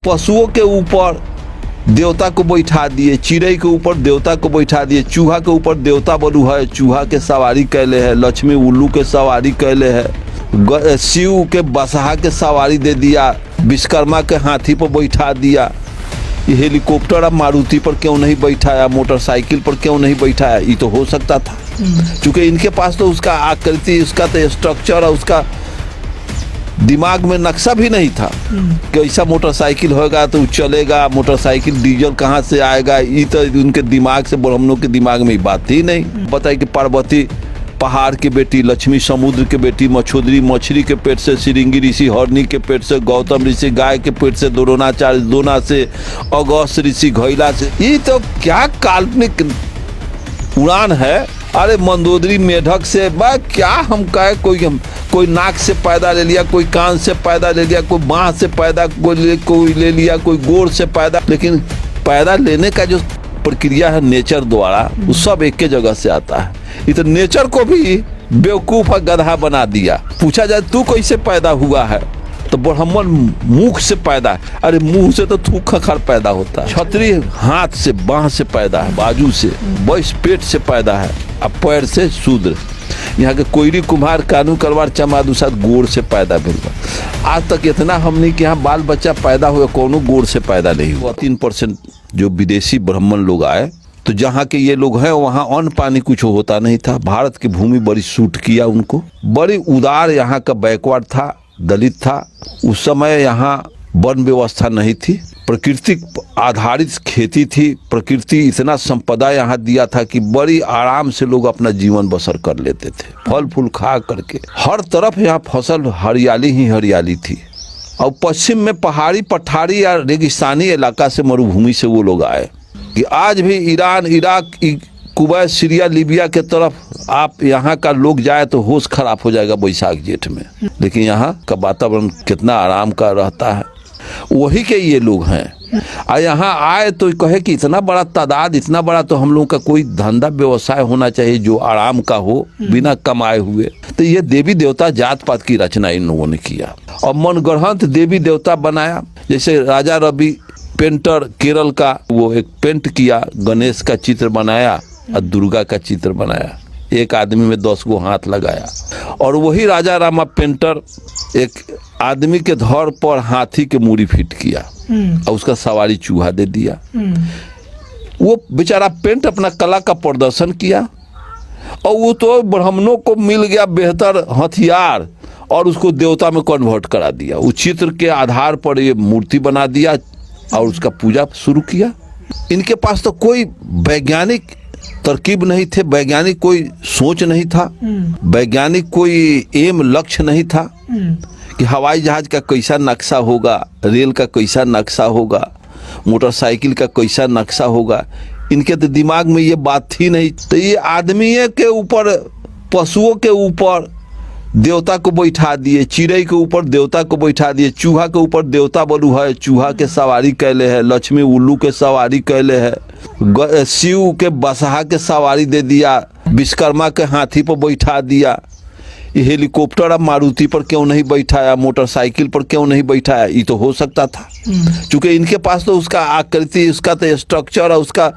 पशुओं के ऊपर देवता को बैठा दिए, चिड़ै के ऊपर देवता को बैठा दिए, चूहा के ऊपर देवता बलू है, चूहा के सवारी कैले है, लक्ष्मी उल्लू के सवारी कैले है, शिव के बसहा के सवारी दे दिया, विश्वकर्मा के हाथी पर बैठा दिया। ये हेलीकॉप्टर अब मारुति पर क्यों नहीं बैठाया, मोटरसाइकिल पर क्यों नहीं बैठाया? ये तो हो सकता था, क्योंकि इनके पास तो उसका आकृति, उसका तो स्ट्रक्चर और उसका दिमाग में नक्शा भी नहीं था कि ऐसा मोटरसाइकिल होगा तो चलेगा, मोटरसाइकिल डीजल कहाँ से आएगा। ये तो उनके दिमाग से, ब्राह्मणों के दिमाग में बात ही नहीं। बताइए कि पार्वती पहाड़ की बेटी, लक्ष्मी समुद्र के बेटी, मछोदरी मछली के पेट से, श्रृंगी ऋषि हरनी के पेट से, गौतम ऋषि गाय के पेट से, द्रोणाचार्य दोना से, अगस्त ऋषि घोइला से। ये तो क्या काल्पनिक उड़ान है। अरे मंदोदरी मेढक से क्या हम कहे, कोई नाक से पैदा ले लिया, कोई कान से पैदा ले लिया, कोई बाँह से पैदा कोई ले लिया, कोई गोड़ से पैदा। लेकिन पैदा लेने का जो प्रक्रिया है नेचर द्वारा, वो सब एक के जगह से आता है। ये तो नेचर को भी बेवकूफ और गधा बना दिया। पूछा जाए तू कैसे पैदा हुआ है, तो ब्राह्मण मुख से पैदा है। अरे मुंह से तो थूक खखर पैदा होता है। क्षत्रिय हाथ से, बाँह से पैदा है, बाजू से, वैश्य पेट से पैदा है, अब पैर से शूद्र। यहाँ के कोयरी कुम्हार, कानू करवार, चमार साथ गोड़ से पैदा भेल। आज तक इतना हमने कि यहाँ बाल बच्चा पैदा हुआ कोनो गोड़ से पैदा नहीं हुआ। 3% जो विदेशी ब्राह्मण लोग आए, तो जहाँ के ये लोग हैं वहाँ अन्न पानी कुछ होता नहीं था। भारत की भूमि बड़ी सूट किया उनको, बड़ी उदार यहाँ का बैकवर्ड था, दलित था। उस समय यहाँ वन व्यवस्था नहीं थी, प्रकृति आधारित खेती थी। प्रकृति इतना संपदा यहाँ दिया था कि बड़ी आराम से लोग अपना जीवन बसर कर लेते थे, फल फूल खा करके। हर तरफ यहाँ फसल हरियाली ही हरियाली थी। और पश्चिम में पहाड़ी पठारी या रेगिस्तानी इलाका से, मरुभूमि से वो लोग आए कि आज भी Iran, Iraq, Kuwait, Syria, Libya के तरफ आप यहाँ का लोग जाए तो होश खराब हो जाएगा बैसाख जेठ में। लेकिन यहाँ का वातावरण कितना आराम का रहता है। वही के ये लोग हैं। और यहाँ आए तो कहे कि इतना बड़ा तादाद, इतना बड़ा, तो हम लोगों का कोई धंधा व्यवसाय होना चाहिए जो आराम का हो, बिना कमाए हुए। तो ये देवी देवता जात पात की रचना इन लोगों ने किया और मनगढ़ंत देवी देवता बनाया। जैसे राजा रवि पेंटर केरल का, वो एक पेंट किया, गणेश का चित्र बनाया और दुर्गा का चित्र बनाया, एक आदमी में 10 गो हाथ लगाया। और वही राजा रामा पेंटर एक आदमी के धड़ पर हाथी के मूड़ी फिट किया और उसका सवारी चूहा दे दिया। वो बेचारा पेंट अपना कला का प्रदर्शन किया और वो तो ब्राह्मणों को मिल गया बेहतर हथियार और उसको देवता में कन्वर्ट करा दिया। उस चित्र के आधार पर ये मूर्ति बना दिया और उसका पूजा शुरू किया। इनके पास तो कोई वैज्ञानिक तरकीब नहीं थे, वैज्ञानिक कोई सोच नहीं था, वैज्ञानिक कोई एम लक्ष्य नहीं था कि हवाई जहाज का कैसा नक्शा होगा, रेल का कैसा नक्शा होगा, मोटरसाइकिल का कैसा नक्शा होगा। इनके तो दिमाग में ये बात थी नहीं। तो ये आदमी के ऊपर, पशुओं के ऊपर देवता को बैठा दिए, चिड़ै के ऊपर देवता को बैठा दिए, चूहा के ऊपर देवता बलू है, चूहा के सवारी कैले है, लक्ष्मी उल्लू के सवारी कैले है, शिव के बसहा के सवारी दे दिया, विश्वकर्मा के हाथी पर बैठा दिया। ये हेलीकॉप्टर अब मारुति पर क्यों नहीं बैठाया, मोटरसाइकिल पर क्यों नहीं बैठाया? ये तो हो सकता था, क्योंकि इनके पास तो उसका आकृति, उसका तो स्ट्रक्चर और उसका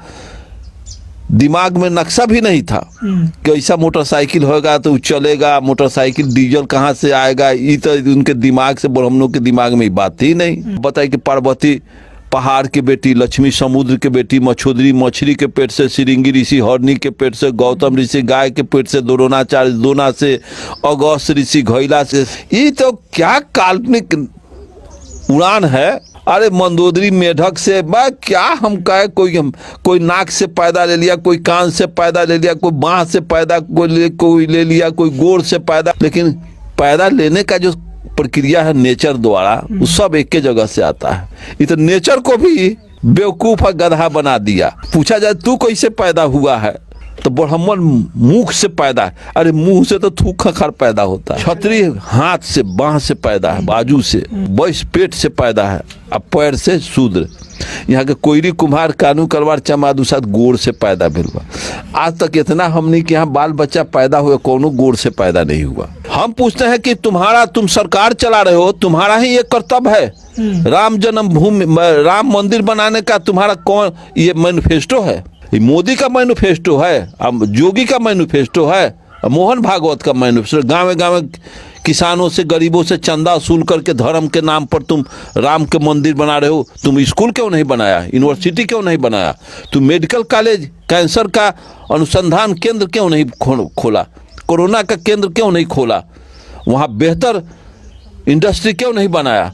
दिमाग में नक्शा भी नहीं था कि ऐसा मोटरसाइकिल होगा तो चलेगा, मोटरसाइकिल डीजल कहाँ से आएगा। ये तो उनके दिमाग से, ब्राह्मणों के दिमाग में बात ही नहीं। बताइए कि पार्वती पहाड़ की बेटी, लक्ष्मी समुद्र के बेटी, मछोदरी मछली के पेट से, श्रृंगी ऋषि हरनी के पेट से, गौतम ऋषि गाय के पेट से, द्रोणाचार्य दोना से, अगस्त ऋषि घोइला से। ये तो क्या काल्पनिक उड़ान है। अरे मंदोदरी मेढक से क्या हम कहे, कोई नाक से पैदा ले लिया, कोई कान से पैदा ले लिया, कोई बाँह से पैदा कोई ले लिया, कोई गोड़ से पैदा। लेकिन पैदा लेने का जो प्रक्रिया है नेचर द्वारा, वो सब एक के जगह से आता है। ये तो नेचर को भी बेवकूफ और गधा बना दिया। पूछा जाए तू कैसे पैदा हुआ है, तो ब्राह्मण मुख से पैदा है। अरे मुंह से तो थूक खखर पैदा होता है। क्षत्रिय हाथ से, बाँह से पैदा है, बाजू से, वैश्य पेट से पैदा है, अब पैर से शूद्र। यहाँ के कोयरी कुम्हार, कानू करवार, चमार साथ गोड़ से पैदा भेल। आज तक इतना हमने कि यहाँ बाल बच्चा पैदा हुआ कोनो गोड़ से पैदा नहीं हुआ। हम पूछते हैं कि तुम सरकार चला रहे हो, तुम्हारा ही एक कर्तव्य है। राम जन्मभूमि, राम मंदिर बनाने का तुम्हारा कौन ये मैनिफेस्टो है? ये मोदी का मैनिफेस्टो है, अब योगी का मैनिफेस्टो है, मोहन भागवत का मैनिफेस्टो। गाँव गाँव किसानों से, गरीबों से चंदा वसूल करके धर्म के नाम पर तुम राम के मंदिर बना रहे हो। तुम स्कूल क्यों नहीं बनाया? यूनिवर्सिटी क्यों नहीं बनाया? तुम मेडिकल कॉलेज, कैंसर का अनुसंधान केंद्र क्यों नहीं खोला? कोरोना का केंद्र क्यों नहीं खोला? वहाँ बेहतर इंडस्ट्री क्यों नहीं बनाया?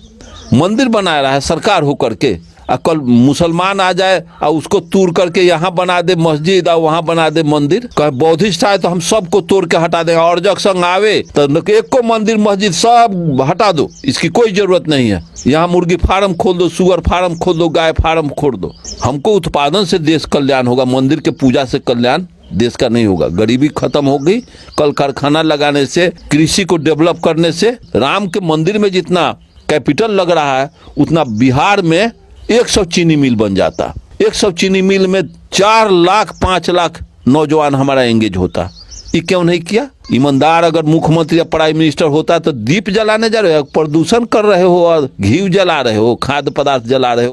मंदिर बना रहा है सरकार होकर के, और कल मुसलमान आ जाए और उसको तोड़ करके यहाँ बना दे मस्जिद और वहाँ बना दे मंदिर। कहे बौद्धिस्ट आए तो हम सबको तोड़ के हटा देंगे, और जग संग आवे तो एक को मंदिर मस्जिद सब हटा दो, इसकी कोई जरूरत नहीं है। यहाँ मुर्गी फार्म खोल दो, सुअर फार्म खोल दो, गाय फार्म खोल दो। हमको उत्पादन से देश कल्याण होगा, मंदिर के पूजा से कल्याण देश का नहीं होगा। गरीबी खत्म होगी कल कारखाना लगाने से, कृषि को डेवलप करने से। राम के मंदिर में जितना कैपिटल लग रहा है उतना बिहार में 100 चीनी मिल बन जाता। 100 चीनी मिल में 4 लाख 5 लाख नौजवान हमारा एंगेज होता। ये क्यों नहीं किया? ईमानदार अगर मुख्यमंत्री या प्राइम मिनिस्टर होता तो दीप जलाने जा रहे हो, प्रदूषण कर रहे हो और घी जला रहे हो, खाद्य पदार्थ जला रहे हो।